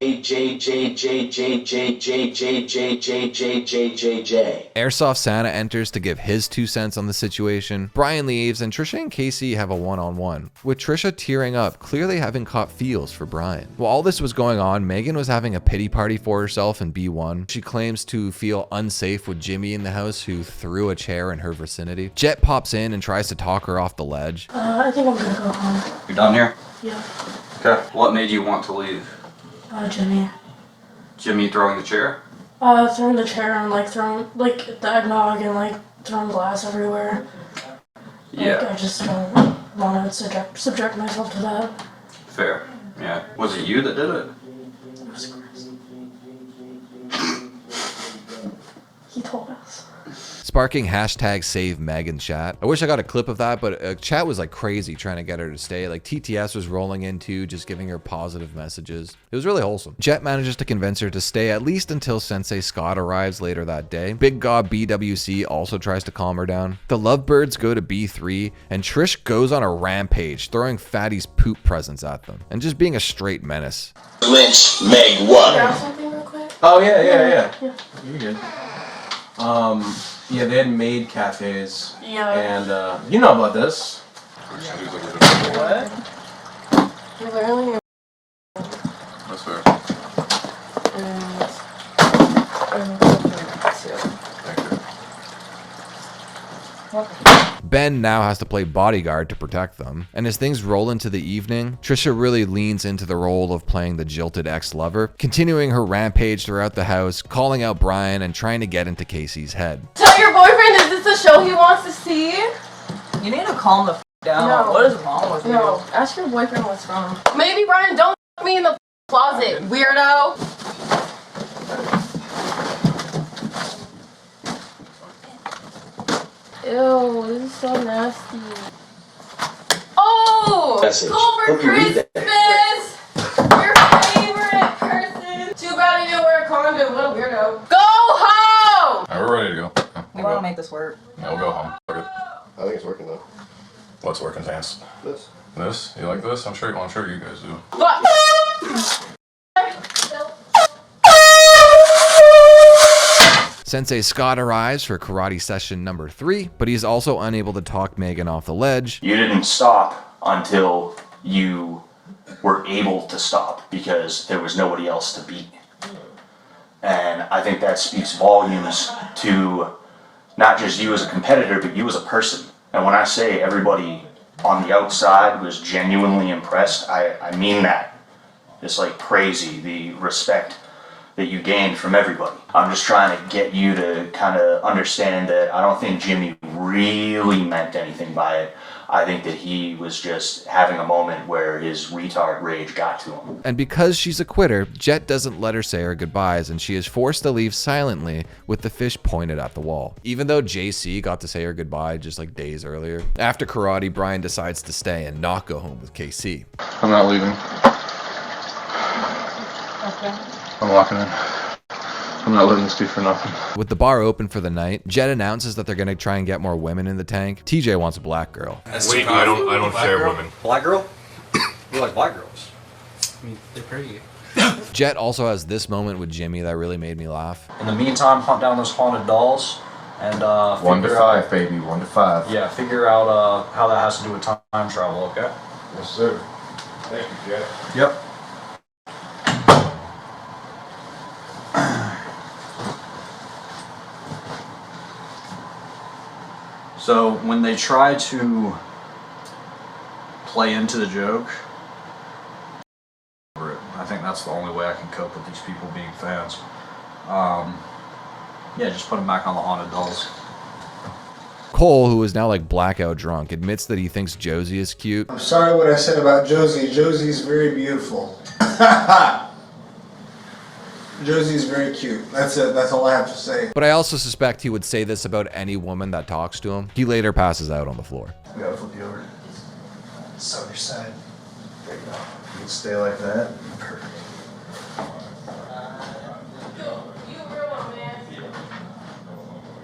Airsoft Santa enters to give his 2 cents on the situation. Brian leaves, and Trisha and Casey have a one-on-one, with Trisha tearing up, clearly having caught feels for Brian. While all this was going on, Megan was having a pity party for herself in B1. She claims to feel unsafe with Jimmy in the house, who threw a chair in her vicinity. Jet pops in and tries to talk her off the ledge. I think I'm gonna go home. You're done here? Yeah. Okay. What made you want to leave? Jimmy. Jimmy throwing the chair? Throwing the chair and throwing the eggnog and throwing glass everywhere. Yeah. I just don't want to subject myself to that. Fair. Yeah. Was it you that did it? It was Chris. He told us. Sparking hashtag save Megan chat. I wish I got a clip of that, but chat was like crazy trying to get her to stay. Like TTS was rolling in too, just giving her positive messages. It was really wholesome. Jet manages to convince her to stay at least until Sensei Scott arrives later that day. Big God BWC also tries to calm her down. The lovebirds go to B3 and Trish goes on a rampage, throwing Fatty's poop presents at them and just being a straight menace. Lynch Meg 1. Grab something real quick? Oh yeah. Yeah. You're good. Yeah, they had maid cafes. Yeah. And you know about this. What? Literally. That's fair. Ben now has to play bodyguard to protect them, and as things roll into the evening, Trisha really leans into the role of playing the jilted ex-lover, continuing her rampage throughout the house, calling out Brian and trying to get into Casey's head. Tell your boyfriend, is this a show he wants to see? You need to calm the f down. No. What is wrong with you? No, ask your boyfriend what's wrong. Maybe Brian, don't f me in the closet, weirdo. Ew, this is so nasty. Oh! Message. Cool for Hope you read that. Christmas! Your favorite person! Too bad you didn't wear a condom, what a weirdo. Go home! Alright, we're ready to go. We want to make this work. Yeah, we'll go home. Okay. I think it's working though. What's working, Vance? This. This? You like this? I'm sure you guys do. Fuck! Sensei Scott arrives for karate session number 3, but he's also unable to talk Megan off the ledge. You didn't stop until you were able to stop because there was nobody else to beat. And I think that speaks volumes to not just you as a competitor, but you as a person. And when I say everybody on the outside was genuinely impressed, I mean that. It's like crazy, the respect that you gained from everybody. I'm just trying to get you to kind of understand that I don't think Jimmy really meant anything by it. I think that he was just having a moment where his retard rage got to him. And because she's a quitter, Jet doesn't let her say her goodbyes, and she is forced to leave silently with the fish pointed at the wall. Even though JC got to say her goodbye just like days earlier. After karate, Brian decides to stay and not go home with KC. I'm not leaving. Okay. I'm locking in. I'm not letting this do for nothing. With the bar open for the night, Jet announces that they're gonna try and get more women in the tank. TJ wants a black girl. Wait, I don't share women. Black girl? You like black girls? I mean, they're pretty. Jet also has this moment with Jimmy that really made me laugh. In the meantime, hunt down those haunted dolls and 1 to 5, baby. 1 to 5. Yeah, figure out how that has to do with time travel. Okay. Yes, sir. Thank you, Jet. Yep. So when they try to play into the joke, I think that's the only way I can cope with these people being fans. Yeah, just put them back on the haunted dolls. Cole, who is now like blackout drunk, admits that he thinks Josie is cute. I'm sorry what I said about Josie. Josie's very beautiful. Josie's very cute. That's it. That's all I have to say. But I also suspect he would say this about any woman that talks to him. He later passes out on the floor. We gotta flip you over. This other side. There you go. You can stay like that. Perfect.